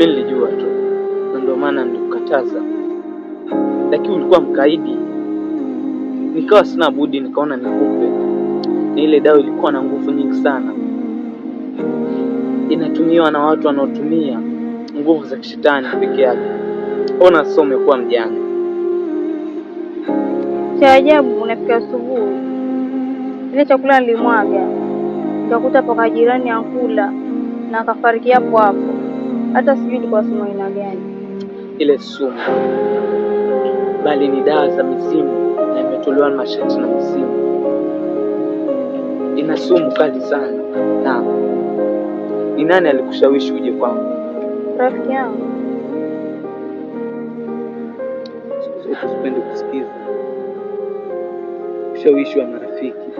Mimi nilijua tu, na ndio maana nilikukataza, lakini ulikuwa mkaidi. Nikawa sina budi, nikaona nikupe. Na ile dawa ilikuwa na nguvu nyingi sana, inatumiwa na watu wanaotumia nguvu za kishetani peke yake. Ona sasa umekuwa mjanga. Cha ajabu, unafika asubuhi ile chakula nilimwaga nikakuta paka jirani akula na akafariki hapo hapo. Hata sijui ni kwa sumu aina gani. Ile sumu bali ni dawa za mizimu, na imetolewa na masharti na mizimu. Ina sumu kali sana. Na ni nani alikushawishi uje kwangu? Rafiki yangu. Sipendi kusikiza ushawishi wa marafiki.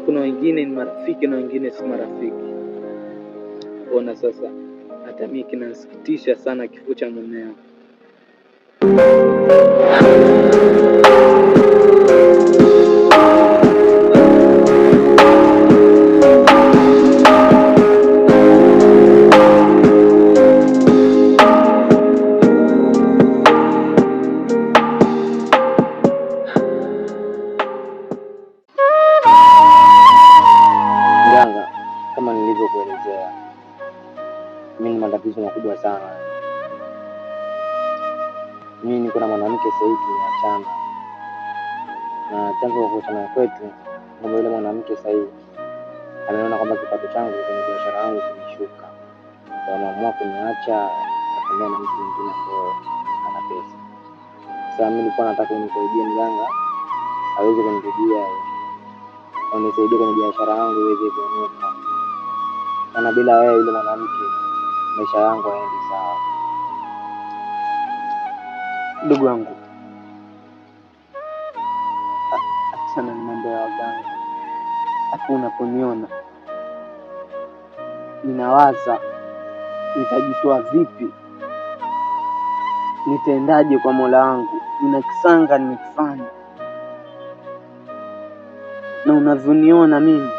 Kuna wengine ni marafiki na wengine si marafiki. Ona sasa, hata mimi kinasikitisha sana kifo cha mumeo. Kama nilivyokuelezea, mimi ni matatizo makubwa sana. Mimi niko na mwanamke sasa hivi tumeachana. Na chanzo cha kuachana kwetu ni yule mwanamke sasa hivi anaona kwamba kipato changu kwenye biashara yangu kimeshuka. Ndio anaamua kuniacha na na mtu mwingine ambaye ana pesa. Sasa mimi nilikuwa nataka unisaidie mganga aweze kunirudia, unisaidie kwenye biashara yangu iweze kuinuka. Na bila wewe yule mwanamke maisha yangu hayaendi sawa. Ndugu wangu, achana na mambo ya waganga. Hapo unaponiona ninawaza nitajitoa vipi, nitaendaje kwa Mola wangu. Nina kisanga nimekifanya, na unavyoniona mimi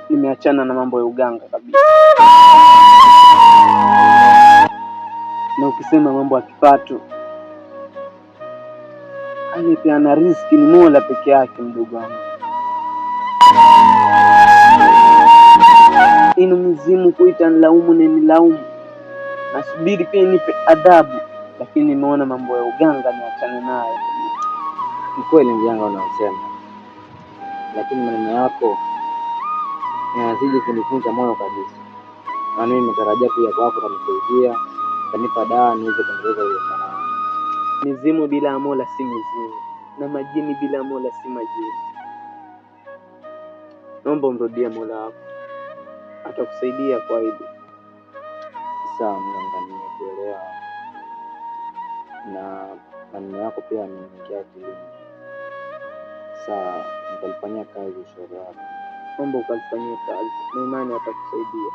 nimeachana na mambo ya uganga kabisa. Na ukisema mambo ya kipato, anayepeana riziki ni Mola peke yake. Mdogo wangu, ino mizimu kuita nilaumu na nilaumu, nasubiri pia nipe adhabu, lakini nimeona mambo ya uganga niachane nayo. Ni kweli mjanga unaosema, lakini maneno yako yanazidi kunifunja moyo kabisa. Na mimi nimetarajia kuja kwako kunisaidia, kanipa dawa niweze kuendeleza biashara yangu. Mizimu bila Mola si mizimu, na majini bila Mola si majini. Naomba umrudie Mola wako, atakusaidia kwa hili. Sawa mganga, nimekuelewa. Na maneno yako pia yameniingia akilini. Sawa, nitalifanyia kazi ushauri wako. Naomba ukalifanyie kazi, na imani atakusaidia.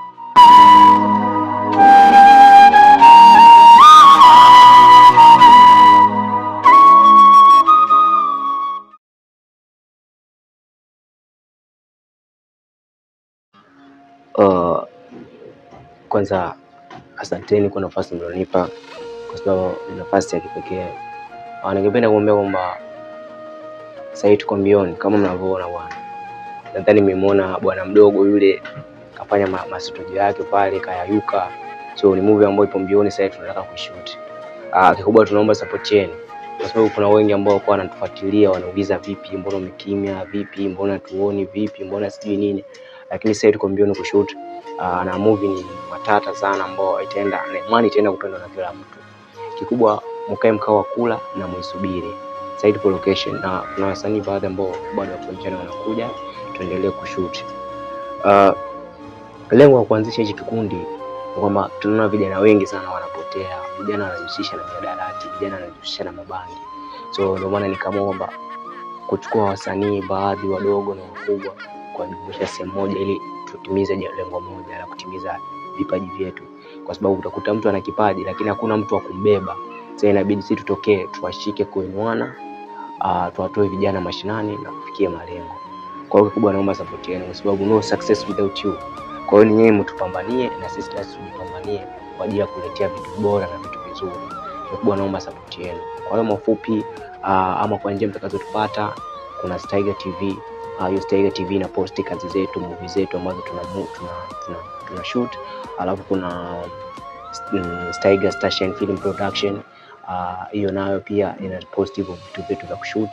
Kwanza asanteni kwa nafasi mlionipa, kwa sababu ni nafasi ya kipekee. Ningependa kuambia kwamba sasa hivi tuko mbioni kama mnavyoona bwana. Nadhani mmemwona bwana mdogo yule kafanya masitoji yake pale kayayuka. So ni movie ambayo ipo mbioni sasa hivi tunataka kuishoot. Kikubwa tunaomba support yenu, kwa sababu kuna wengi ambao kwa wanatufuatilia wanauliza vipi, mbona umekimya, vipi, mbona tuoni, vipi, mbona sijui nini. Lakini sasa tuko mbioni kushoot. Na movie ni matata sana ambao itaenda na imani itaenda kupendwa na kila mtu. Kikubwa mkae mkao wa kula na muisubiri. Sasa tupo location na kuna wasanii baadhi ambao bado wako njiani wanakuja, tuendelee kushoot. Lengo la kuanzisha hichi kikundi ni kwamba tunaona vijana wengi sana wanapotea, vijana wanajihusisha na mihadarati, vijana wanajihusisha na mabangi. So ndio maana nikaamua kwamba kuchukua wasanii baadhi wadogo na wakubwa kuwajumuisha sehemu moja ili tutimize lengo moja la kutimiza vipaji vyetu, kwa sababu utakuta mtu ana kipaji lakini hakuna mtu wa kumbeba. Sasa inabidi sisi tutokee, tuwashike kuinuana, tuwatoe vijana mashinani na kufikia malengo. Kwa hiyo kubwa naomba support yenu, kwa sababu no success without you. Kwa hiyo ni yeye mtupambanie na sisi tujipambanie kwa ajili ya kuletea vitu bora na vitu vizuri. Kwa naomba support yenu. Kwa hiyo mafupi ama kwa njia mtakazotupata, kuna Staiger TV. Hiyo Staiger TV ina post kazi zetu, movie zetu ambazo tuna shoot. Alafu kuna Staiger Station Film Production. Hiyo nayo pia ina post hivyo vitu vyetu vya kushoot.